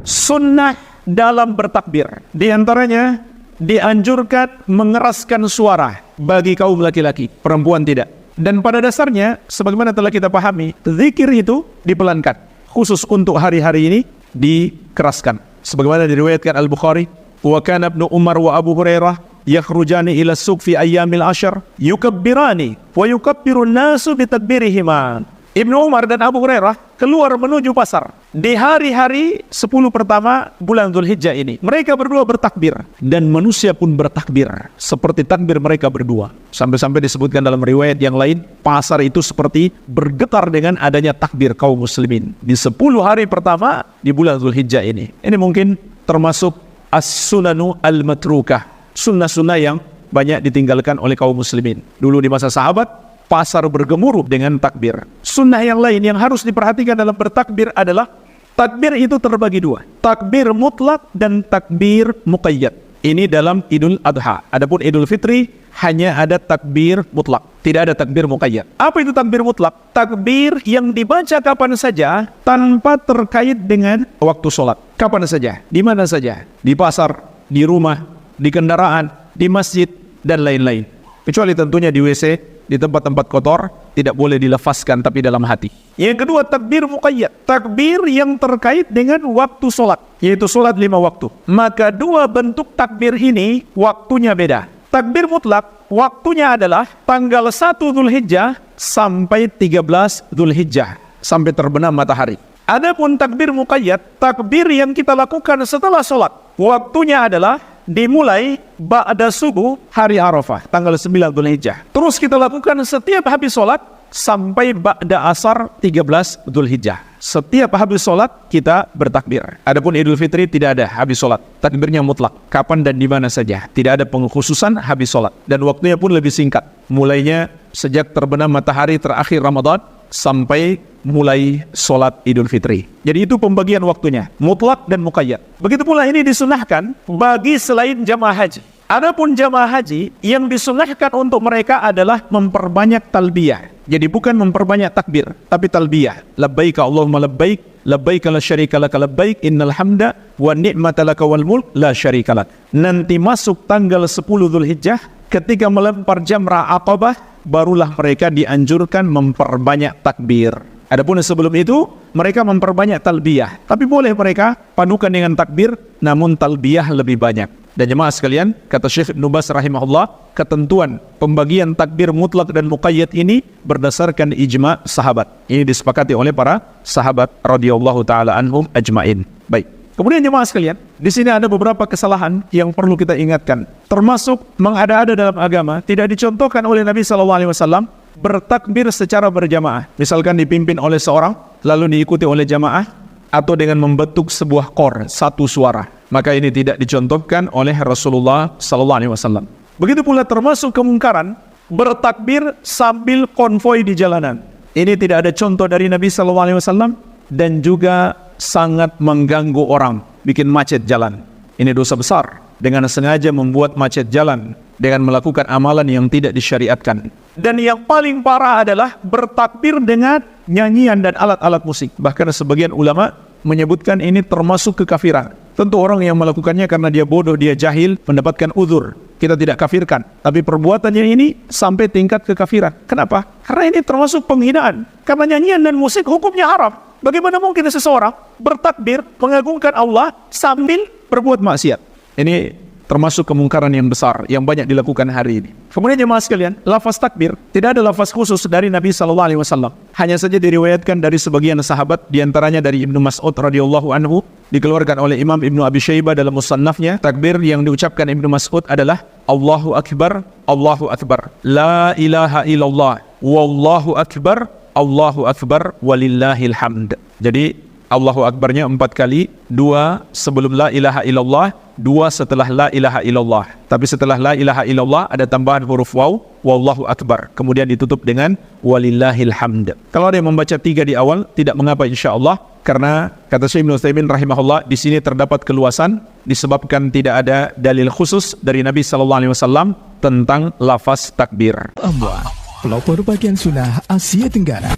sunnah dalam bertakbir. Di antaranya dianjurkan mengeraskan suara bagi kaum laki-laki, perempuan tidak. Dan pada dasarnya, sebagaimana telah kita pahami, zikir itu dipelankan. Khusus untuk hari-hari ini dikeraskan. Sebagaimana diriwayatkan Al-Bukhari, wa kana Ibnu Umar wa Abu Hurairah yakhrujani ila suq fi ayyamil ashar yukabbirani wa yukabbiru an-nasu bi takbirihima. Ibnu Umar dan Abu Hurairah keluar menuju pasar di hari-hari 10 pertama bulan Dzulhijjah ini. Mereka berdua bertakbir dan manusia pun bertakbir seperti takbir mereka berdua. Sampai-sampai disebutkan dalam riwayat yang lain, pasar itu seperti bergetar dengan adanya takbir kaum muslimin di 10 hari pertama di bulan Dzulhijjah ini. Ini mungkin termasuk as-sunanu al-matrukah, sunnah-sunnah yang banyak ditinggalkan oleh kaum muslimin. Dulu di masa sahabat, pasar bergemuruh dengan takbir. Sunnah yang lain yang harus diperhatikan dalam bertakbir adalah takbir itu terbagi dua. Takbir mutlak dan takbir muqayyad. Ini dalam Idul Adha. Adapun Idul Fitri hanya ada takbir mutlak, tidak ada takbir muqayyad. Apa itu takbir mutlak? Takbir yang dibaca kapan saja tanpa terkait dengan waktu sholat. Kapan saja, di mana saja, di pasar, di rumah, di kendaraan, di masjid, dan lain-lain. Kecuali tentunya di WC, di tempat-tempat kotor, tidak boleh dilafazkan tapi dalam hati. Yang kedua, takbir muqayyad, takbir yang terkait dengan waktu sholat, yaitu sholat 5 waktu. Maka dua bentuk takbir ini waktunya beda. Takbir mutlak waktunya adalah tanggal 1 Dzulhijjah sampai 13 Dzulhijjah, sampai terbenam matahari. Adapun takbir muqayyad, takbir yang kita lakukan setelah sholat, waktunya adalah dimulai ba'da subuh hari Arafah, tanggal 9 Dzulhijjah. Terus kita lakukan setiap habis sholat sampai ba'da asar 13 Dzulhijjah. Setiap habis sholat kita bertakbir. Adapun Idul Fitri tidak ada habis sholat, takbirnya mutlak, kapan dan di mana saja. Tidak ada pengkhususan habis sholat. Dan waktunya pun lebih singkat, mulainya sejak terbenam matahari terakhir Ramadan sampai mulai sholat Idul Fitri. Jadi itu pembagian waktunya, mutlak dan muqayyad. Begitu pula ini disunahkan bagi selain jamaah haji. Adapun jamaah haji, yang disunahkan untuk mereka adalah memperbanyak talbiyah. Jadi bukan memperbanyak takbir, tapi talbiyah. Labbaik Allahumma labbaik, labbaik la syarika laka labbaik, innal hamda wa ni'mata laka wal mulk la syarika lak. Nanti masuk tanggal 10 Dzulhijjah, ketika melempar jamrah Aqabah, barulah mereka dianjurkan memperbanyak takbir. Adapun sebelum itu, mereka memperbanyak talbiyah. Tapi boleh mereka padukan dengan takbir, namun talbiyah lebih banyak. Dan jemaah sekalian, kata Syekh Ibnu Baz rahimahullah, ketentuan pembagian takbir mutlak dan muqayyad ini berdasarkan ijma' sahabat. Ini disepakati oleh para sahabat radhiyallahu taala anhum ajmain. Baik. Kemudian jemaah sekalian, di sini ada beberapa kesalahan yang perlu kita ingatkan. Termasuk mengada-ada dalam agama, tidak dicontohkan oleh Nabi SAW bertakbir secara berjamaah. Misalkan dipimpin oleh seorang, lalu diikuti oleh jamaah, atau dengan membentuk sebuah kor, satu suara. Maka ini tidak dicontohkan oleh Rasulullah SAW. Begitu pula termasuk kemungkaran bertakbir sambil konvoi di jalanan. Ini tidak ada contoh dari Nabi SAW dan juga sangat mengganggu orang, bikin macet jalan. Ini dosa besar dengan sengaja membuat macet jalan dengan melakukan amalan yang tidak disyariatkan. Dan yang paling parah adalah bertakbir dengan nyanyian dan alat-alat musik. Bahkan sebagian ulama menyebutkan ini termasuk kekafiran. Tentu orang yang melakukannya karena dia bodoh, dia jahil, mendapatkan uzur. Kita tidak kafirkan, tapi perbuatannya ini sampai tingkat kekafiran. Kenapa? Karena ini termasuk penghinaan. Karena nyanyian dan musik hukumnya haram. Bagaimana mungkin seseorang bertakbir mengagungkan Allah sambil berbuat maksiat? Ini termasuk kemungkaran yang besar yang banyak dilakukan hari ini. Kemudian jemaah sekalian, lafaz takbir tidak ada lafaz khusus dari Nabi SAW. Hanya saja diriwayatkan dari sebagian sahabat, diantaranya dari Ibnu Mas'ud radhiyallahu anhu, dikeluarkan oleh Imam Ibnu Abi Syaibah dalam musannafnya. Takbir yang diucapkan Ibnu Mas'ud adalah Allahu Akbar, Allahu Akbar, La ilaha illallah, Wallahu Akbar, Allahu Akbar, walillahil hamd. Jadi Allahu Akbarnya 4 kali, 2 sebelum la ilaha illallah, 2 setelah la ilaha illallah. Tapi setelah la ilaha illallah ada tambahan huruf waw, wallahu akbar. Kemudian ditutup dengan walillahil hamd. Kalau ada yang membaca 3 di awal, tidak mengapa insyaallah, karena kata Syekh Ibnu Utsaimin rahimahullah, di sini terdapat keluasan disebabkan tidak ada dalil khusus dari Nabi SAW tentang lafaz takbir. Allah, pelopor bagian sunnah Asia Tenggara.